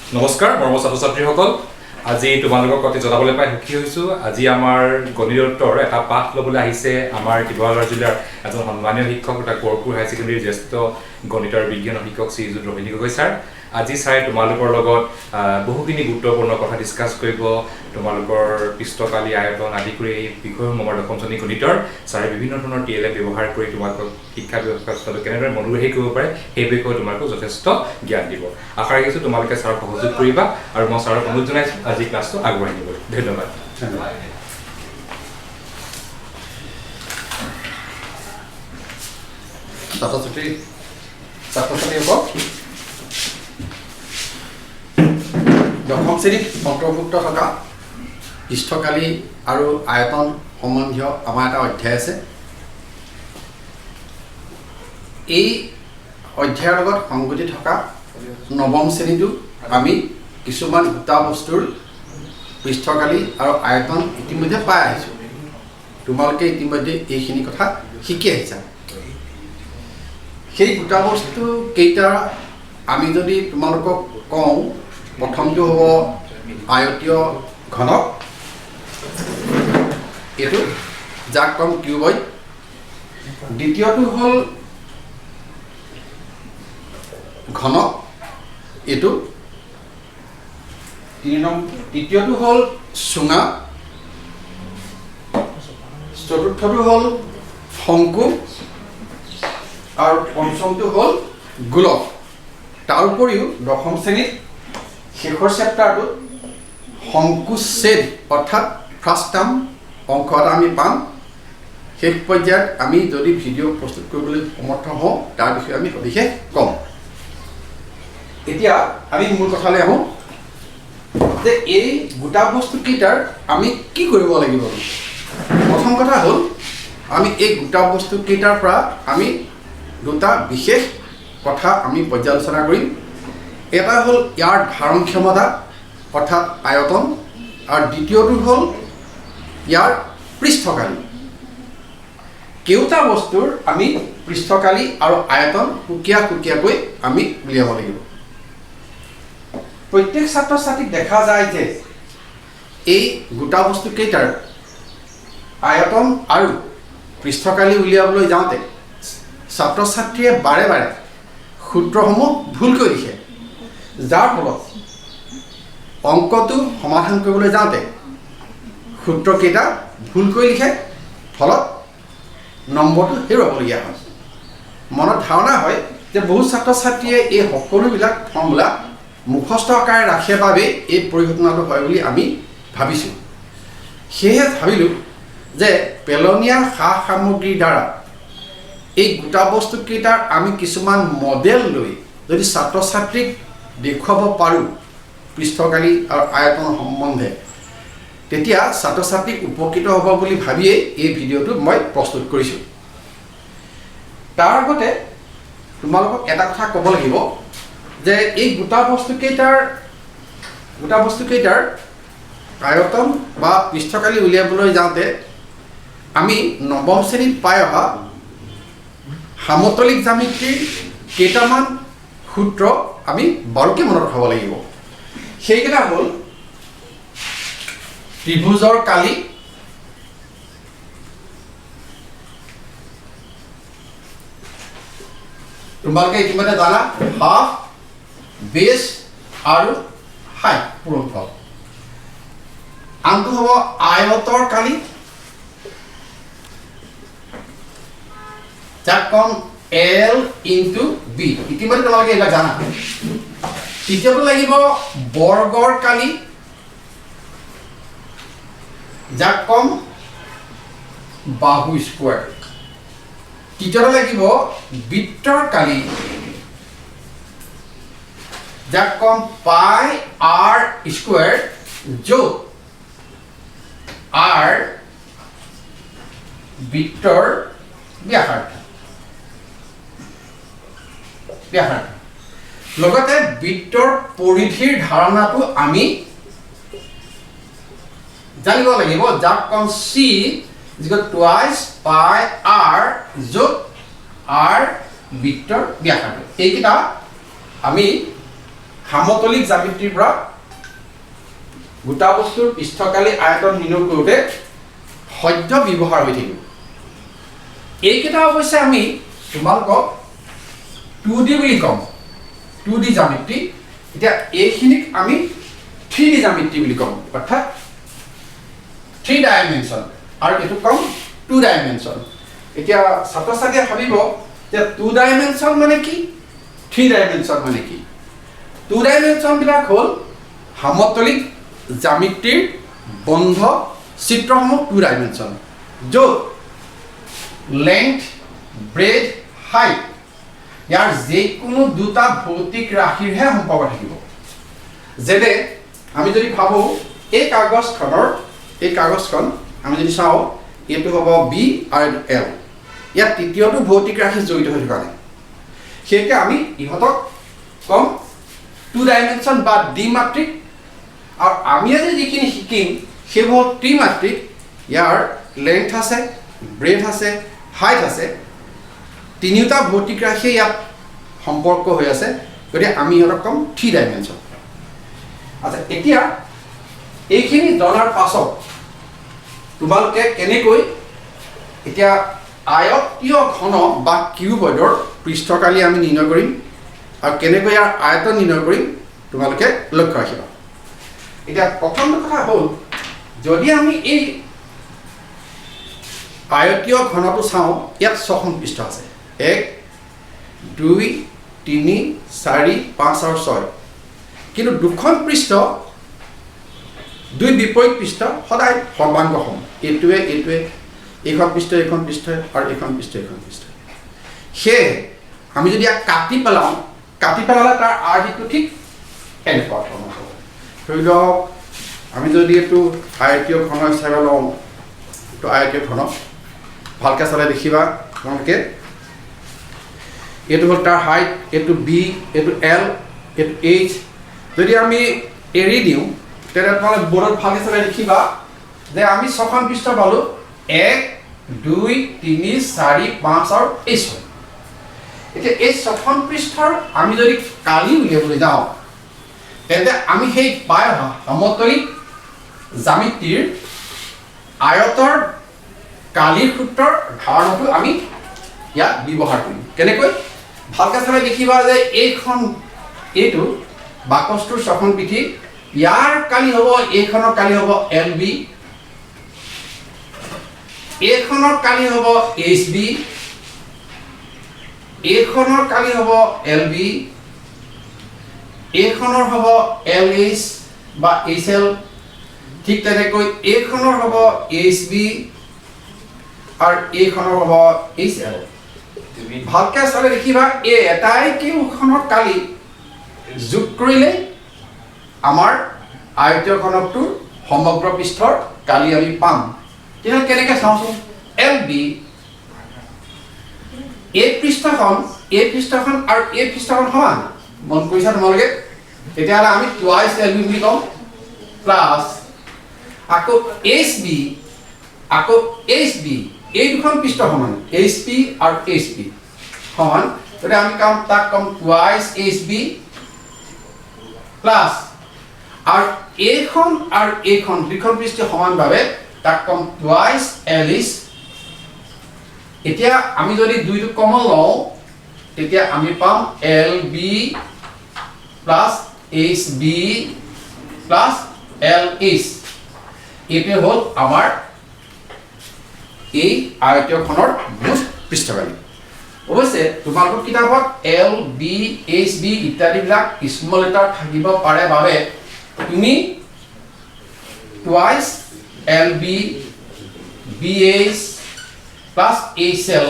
নমস্কাৰ মৰমৰ ছাত্ৰ ছাত্ৰীসকল আজি তোমালোকক কতি জনাবলৈ পাই সুখী হৈছো আজি আমাৰ গণিতৰ এটা পাঠ লবলৈ আহিছে আমাৰ শিৱসাগৰ জিলাৰ এজন সন্মানীয় শিক্ষক তথা কৰপুৰ হাই ছেকেণ্ডাৰী জ্যেষ্ঠ গণিতৰ বিজ্ঞান শিক্ষক শ্ৰীযুত ৰহিনী গগৈ ছাৰ আজি ছাৰে তোমালোকৰ লগত বহুখিনি গুৰুত্বপূৰ্ণ কথা ডিসকাস কৰিব তোমালোকৰ পৃষ্ঠকালী আয়তন আদি কৰি এই বিষয়সমূহ আমাৰ দশম শ্ৰেণী গণিতৰ ছাৰে বিভিন্ন ধৰণৰ টিএলএম ব্যৱহাৰ কৰি তোমালোকক শিক্ষা ব্যৱস্থাটো কেনেদৰে মনোগ্ৰাহী কৰিব পাৰে সেই বিষয়ে তোমালোকক যথেষ্ট জ্ঞান দিব আশা ৰাখিছো তোমালোকে ছাৰক সহযোগ কৰিবা আৰু মই ছাৰক অনুৰোধ জনাইছো আজি ক্লাছটো আগুৱাই নিবলৈ ধন্যবাদ ছাত্ৰ-ছাত্ৰীসকল দশম শ্ৰেণীত অন্তৰ্ভুক্ত থকা পৃষ্ঠকালী আৰু আয়তন সম্বন্ধীয় আমাৰ এটা অধ্যায় আছে এই অধ্যায়ৰ লগত সংগতি থকা নৱম শ্ৰেণীটো আমি কিছুমান গোটা বস্তুৰ পৃষ্ঠকালী আৰু আয়তন ইতিমধ্যে পাই আহিছোঁ তোমালোকে ইতিমধ্যে এইখিনি কথা শিকি আহিছা সেই গোটা বস্তু কেইটা আমি যদি তোমালোকক কওঁ প্ৰথমটো হ'ব আয়তীয় ঘনক এইটো যাক কম কিউবইড দ্বিতীয়টো হ'ল ঘনক এইটো তৃতীয়টো হ'ল চুঙা চতুৰ্থটো হ'ল শংকু আৰু পঞ্চমটো হ'ল গোলক তাৰ উপৰিও দশম শ্ৰেণীত শেষৰ চেপ্টাৰটোত শংকুচ্ছেদ অৰ্থাৎ ফাৰ্ষ্ট টাৰ্ম অংক এটা আমি পাম শেষ পৰ্যায়ত আমি যদি ভিডিঅ' প্ৰস্তুত কৰিবলৈ সমৰ্থ হওঁ তাৰ বিষয়ে আমি সবিশেষ ক'ম এতিয়া আমি মূল কথালৈ আহোঁ যে এই গোটা বস্তুকেইটাৰ আমি কি কৰিব লাগিব প্ৰথম কথা হ'ল আমি এই গোটা বস্তুকেইটাৰ পৰা আমি দুটা বিশেষ কথা আমি পৰ্যালোচনা কৰিম এটা হ'ল ইয়াৰ ধাৰণ ক্ষমতা অৰ্থাৎ আয়তন আৰু দ্বিতীয়টো হ'ল ইয়াৰ পৃষ্ঠকালী কেউটা বস্তুৰ আমি পৃষ্ঠকালী আৰু আয়তন সুকীয়া সুকীয়াকৈ আমি উলিয়াব লাগিব প্ৰত্যেক ছাত্ৰ ছাত্ৰীক দেখা যায় যে এই গোটা বস্তুকেইটাৰ আয়তন আৰু পৃষ্ঠকালী উলিয়াবলৈ যাওঁতে ছাত্ৰ ছাত্ৰীয়ে বাৰে বাৰে সূত্ৰসমূহ ভুলকৈ লিখে যাৰ ফলত অংকটো সমাধান কৰিবলৈ যাওঁতে সূত্ৰকেইটা ভুলকৈ লিখে ফলত নম্বৰটো হেৰুৱাবলগীয়া হয় মনত ধাৰণা হয় যে বহু ছাত্ৰ ছাত্ৰীয়ে এই সকলোবিলাক ফৰ্মুলা মুখস্থ আকাৰে ৰাখে বাবে এই পৰিঘটনাটো হয় বুলি আমি ভাবিছোঁ সেয়েহে ভাবিলোঁ যে পেলনীয়া সা সামগ্ৰীৰ দ্বাৰা এই গোটা বস্তুকেইটাৰ আমি কিছুমান মডেল লৈ যদি ছাত্ৰ ছাত্ৰীক দেখুৱাব পাৰোঁ পৃষ্ঠকালী আৰু আয়তন সম্বন্ধে তেতিয়া ছাত্ৰ ছাত্ৰী উপকৃত হ'ব বুলি ভাবিয়েই এই ভিডিঅ'টো মই প্ৰস্তুত কৰিছোঁ তাৰ আগতে তোমালোকক এটা কথা ক'ব লাগিব যে এই গোটা বস্তুকেইটাৰ আয়তন বা পৃষ্ঠকালী উলিয়াবলৈ যাওঁতে আমি নৱম শ্ৰেণীত পাই অহা সমতলিক জ্যামিতিৰ কেইটামান সূত্ৰ আমি বাৰুকৈ মনত ৰখাব লাগিব সেইকেইটা হ'ল ত্ৰিভুজৰ কালী তোমালোকে ইতিমধ্যে জানা হাফ বেছ আৰু হাইট পূৰণফল আনটো হ'ব আয়তৰ কালী যাক কম L ইনটু B ইতিমধ্যে তোমালোকে এইবিলাক জানা তৃতীয়টো লাগিব বৰ্গৰ কালী যাক কম বাহু স্কোৱাৰ তৃতীয়টো লাগিব বৃত্তৰ কালী যাক কম পাই R স্কোৱাৰ য'ত R বৃত্তৰ ব্যাসাৰ্ধ লগতে বৃত্তৰ পৰিধিৰ ধাৰণাটো আমি জানিব লাগিব যাক কম C টুৱাইচ পাই R য'ত R বৃত্তৰ ব্যাসাৰ্ধ এইকেইটা আমি সমতলিক জ্যামিতিৰ পৰা গোটা বস্তুৰ পৃষ্ঠকালি আয়তন নিৰ্ণয় কৰোঁতে সদ্য ব্যৱহাৰ হৈ থাকিব এইকেইটা অৱশ্যে আমি তোমালোকক 2D বুলি কম 2D জ্যামিতি এতিয়া এইখিনিক আমি 3D জ্যামিতি বুলি কম অৰ্থাৎ 3 ডাইমেনশন আৰু এটো কম 2 ডাইমেনশন এতিয়া ছাত্ৰ ছাত্ৰীয়ে ভাবিব যে 2 ডাইমেনশন মানে কি 3 ডাইমেনশন মানে কি 2 ডাইমেনশন বিলাক হ'ল সমতলিক জ্যামিতিৰ বন্ধ চিত্ৰসমূহ 2 ডাইমেনশন য'ত লেংথ ব্ৰেড হাইট ইয়াৰ যিকোনো দুটা ভৌতিক ৰাশিৰহে সম্পৰ্ক থাকিব যেনে আমি যদি ভাবো এই কাগজখন আমি যদি চাওঁ এটো হ'ব বি আৰু এল ইয়াত তৃতীয়টো ভৌতিক ৰাশি জড়িত হৈ থকা নাই সেইকে আমি ইহঁতক কম 2 ডাইমেনশন বা দ্বিমাত্ৰিক আৰু আমি আজি যিখিনি শিকিম সেইবোৰ ত্ৰিমাত্ৰিক ইয়াৰ লেংথ আছে ব্ৰেড আছে হাইট আছে তিনিটা ভৌতিক ৰাশি ইয়াত সম্পৰ্ক হৈ আছে গতিকে আমি ইহঁতক কম 3 ডাইমেনশন আচ্ছা এতিয়া এইখিনি জনাৰ পাছত তোমালোকে কেনেকৈ এতিয়া আয়তীয় ঘন বা কিউবইডৰ পৃষ্ঠকালি আমি নিৰ্ণয় কৰিম আৰু কেনেকৈ ইয়াৰ আয়তন নিৰ্ণয় কৰিম তোমালোকে লক্ষ্য ৰাখিবা এতিয়া প্ৰথম কথা হ'ল যদি আমি এই আয়তীয় ঘনটো চাওঁ ইয়াত 6খন পৃষ্ঠ আছে 1 2 3 4 5 আৰু 6 কিন্তু দুখন পৃষ্ঠ দুই বিপৰীত পৃষ্ঠ সদায় সৰ্বাংগ সম এইটোৱে এইখন পৃষ্ঠ আৰু এইখন পৃষ্ঠ সেয়ে আমি যদি ইয়াক কাটি পেলালে তাৰ আৰ্হিটো ঠিক এনেকুৱা ধৰণৰ হ'ব ধৰি লওক আমি যদি এইটো আয়তীয় ঘন হিচাপে লওঁ এইটো আয়তীয় ঘন ভালকৈ চালে দেখিবা তোমালোকে এইটো হ'ল তাৰ হাইট এইটো বি এইটো এল এইটো এইচ যদি আমি এৰি দিওঁ তেনে তোমালোকে বৰ্ডত ভালকৈ চালে দেখিবা যে আমি 6খন পৃষ্ঠ পালোঁ 1 2 3 4 5 আৰু 6 এতিয়া এই 6খন পৃষ্ঠৰ আমি যদি কালি উলিয়াবলৈ যাওঁ তেন্তে আমি সেই পাই অহা সমতলিক জ্যামিতিৰ আয়তৰ কালিৰ সূত্ৰৰ ধাৰণাটো আমি ইয়াত ব্যৱহাৰ কৰিম কেনেকৈ ভালকৈ চালে দেখিবা যে এইটো বাকচটোৰ 6খন পিঠি ইয়াৰ কালি হ'ব এইখনৰ কালি হ'ব এল বি এইখনৰ কালি হ'ব এইচ বি এইখনৰ কালি হ'ব এল বি এইখনৰ হ'ব এল এইচ বা এইচ এল ঠিক তেনেকৈ এইখনৰ হ'ব এইচ বি আৰু এইখনৰ হ'ব এইচ এল ভালকৈ চালে দেখিবা এই এটাইকেইখনৰ কালি যোগ কৰিলে আমাৰ আয়তীয় ঘনকটোৰ সমগ্ৰ পৃষ্ঠৰ কালি আমি পাম তেতিয়া কেনেকৈ চাওঁচোন এল বি এই পৃষ্ঠখন আৰু এই পৃষ্ঠখন সমান মন কৰিছা তোমালোকে তেতিয়াহ'লে আমি টুৱাইচ এল বি বুলি কওঁ প্লাছ আকৌ এইচ বি এই দুখন পৃষ্ঠ সমান এইচ পি আৰু এইচ পি সমান গতিকে আমি তাক কম টুৱাইচ এইচ বি প্লাছ আৰু এইখন দুখন পৃষ্ঠ সমানভাৱে তাক কম টুৱাইচ এল এইচ এতিয়া আমি যদি দুইটো কমন লওঁ তেতিয়া আমি পাম L B plus H B plus L H এইটোৱে হ'ল আমাৰ এই আয়তীয়খনৰ মুঠ পৃষ্ঠকালি অৱশ্যে তোমালোকৰ কিতাপত এল বি এইচ বি ইত্যাদিবিলাক স্মল লেটাৰ থাকিব পাৰে বাবে তুমি twice L B B H plus H L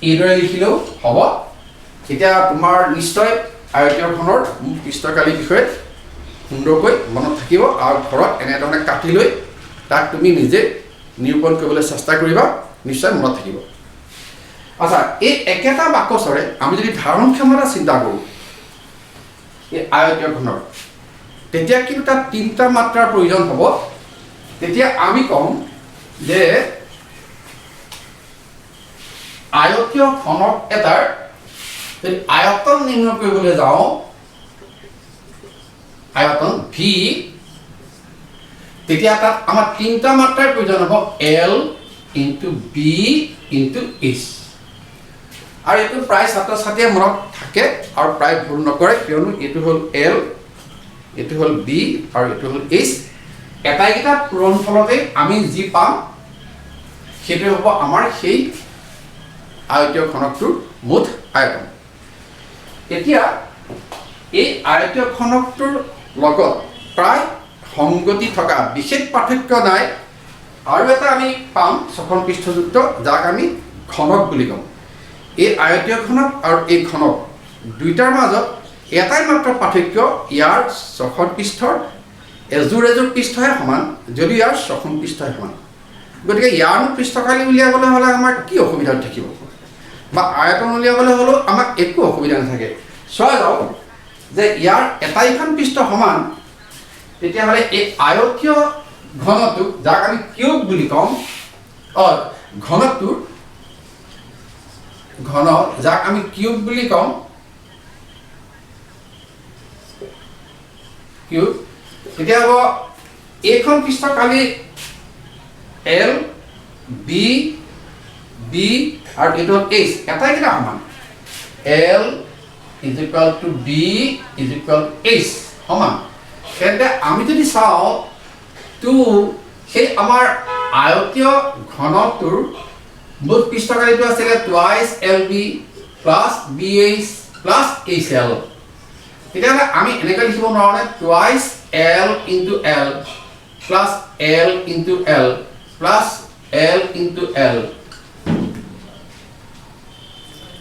এইদৰে লিখিলেও হ'ব এতিয়া তোমাৰ নিশ্চয় আয়তীয়খনৰ পৃষ্ঠকালি বিষয়ে সুন্দৰকৈ মনত থাকিব আৰু ঘৰত এনেধৰণে কাটি লৈ তাক তুমি নিজে নিৰূপণ কৰিবলৈ চেষ্টা কৰিবা নিশ্চয় মনত থাকিব আচ্ছা এই একেটা বাকচৰে আমি যদি ধাৰণ ক্ষমতা চিন্তা কৰোঁ এই আয়তীয়খনৰ তেতিয়া কিন্তু তাত 3টা মাত্ৰাৰ প্ৰয়োজন হ'ব তেতিয়া আমি কম যে আয়তীয় ঘনক এটাৰ যদি আয়তন নিৰ্ণয় কৰিবলৈ যাওঁ আয়তন ভি, তেতিয়া তাত আমাৰ তিনিটা মাত্ৰাৰ প্ৰয়োজন হ'ব L into B into H. আৰু এইটো প্ৰায় ছাত্ৰ ছাত্ৰীয়ে মনত থাকে আৰু প্ৰায় ভুল নকৰে, কিয়নো এইটো হ'ল এল, এইটো হ'ল বি আৰু এইটো হ'ল এইচ। এটাইকেইটা পূৰণ ফলতে আমি যি পাম সেইটো হ'ব আমাৰ সেই আয়তীয় ঘনকটোৰ মুঠ আয়তন। এতিয়া এই আয়তীয় ঘনকটোৰ লগত প্ৰায় সংগতি থকা, বিশেষ পাৰ্থক্য নাই, আৰু এটা আমি পাম ছখন পৃষ্ঠযুক্ত, যাক আমি ঘনক বুলি কওঁ। এই আয়তীয় ঘনক আৰু এই ঘনক দুইটাৰ মাজত এটাই মাত্ৰ পাৰ্থক্য, ইয়াৰ ছখন পৃষ্ঠৰ এযোৰ এযোৰ পৃষ্ঠহে সমান, যদিও ইয়াৰ ছখন পৃষ্ঠহে সমান। গতিকে ইয়াৰ পৃষ্ঠকালি উলিয়াবলৈ হ'লে আমাৰ কি অসুবিধা থাকিব, বা আয়তন উলিয়াবলৈ হ'লেও আমাক একো অসুবিধা নাথাকে। চোৱা যাওক যে ইয়াৰ এটাইখন পৃষ্ঠ সমান, তেতিয়াহ'লে এই আয়তীয় ঘনটো, যাক আমি কিউব বুলি কওঁ, ঘনকটোৰ ঘন, যাক আমি কিউব বুলি কওঁ, কিউব, তেতিয়া হ'ব এইখন পৃষ্ঠকালি এল, বি, বি আৰু এইটো হ'ল এইচ, এটাইকেইটা সমান। L is equal to B is equal to H সমান। তেন্তে আমি যদি চাওঁ টু, সেই আমাৰ আয়তীয় ঘনকটোৰ মুঠ পৃষ্ঠকালিটো আছিলে twice L B plus B H plus H L. তেতিয়াহ'লে আমি এনেকৈ লিখিব নোৱাৰোঁনে, twice L into L plus L into L plus L into L,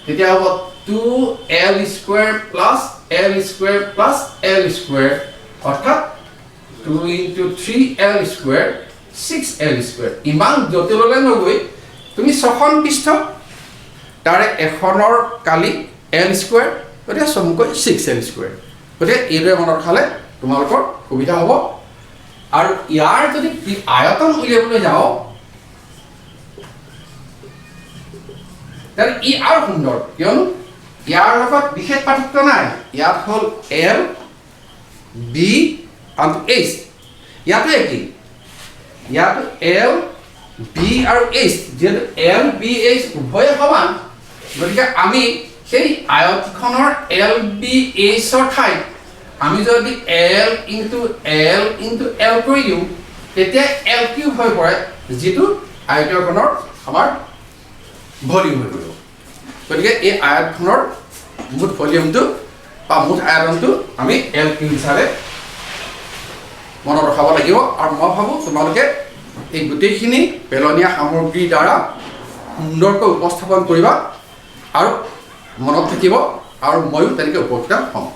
তেতিয়া হ'ব 2l square plus L square plus L square, অৰ্থাৎ 2 into 3l square 6l square. ইমান জটিললৈ নগৈ তুমি ছখন পৃষ্ঠ, তাৰে এখনৰ কালি এল স্কুৱেৰ, গতিকে চমুকৈ 6l স্কুৱেৰ। গতিকে এইদৰে মনত খালে তোমালোকৰ সুবিধা হ'ব। আৰু ইয়াৰ যদি আয়তন উলিয়াবলৈ যাওঁ, তেতিয়াহ'লে ই আৰু সুন্দৰ, কিয়নো ইয়াৰ লগত বিশেষ পাৰ্থক্য নাই। ইয়াত হ'ল এল, বি আৰু এইচ, ইয়াতো একেই, ইয়াতো এল, বি আৰু এইচ, যিহেতু এল, বি, এইচ উভয়ে সমান, গতিকে আমি সেই আয়তখনৰ এল, বি, এইচৰ ঠাইত আমি যদি L into L into L কৰি দিওঁ, তেতিয়া এল কিউব হৈ পৰে, যিটো আয়তখনৰ আমাৰ ভলিউম হৈ পৰিব। গতিকে এই আয়তখনৰ মুঠ ভলিউমটো বা মুঠ আয়তনটো আমি এল কিউব হিচাপে মনত ৰখাব লাগিব। আৰু মই ভাবোঁ তোমালোকে এই গোটেইখিনি পেলনীয়া সামগ্ৰীৰ দ্বাৰা সুন্দৰকৈ উপস্থাপন কৰিবা আৰু মনত থাকিব, আৰু ময়ো তেনেকৈ উপকৃত হ'ম।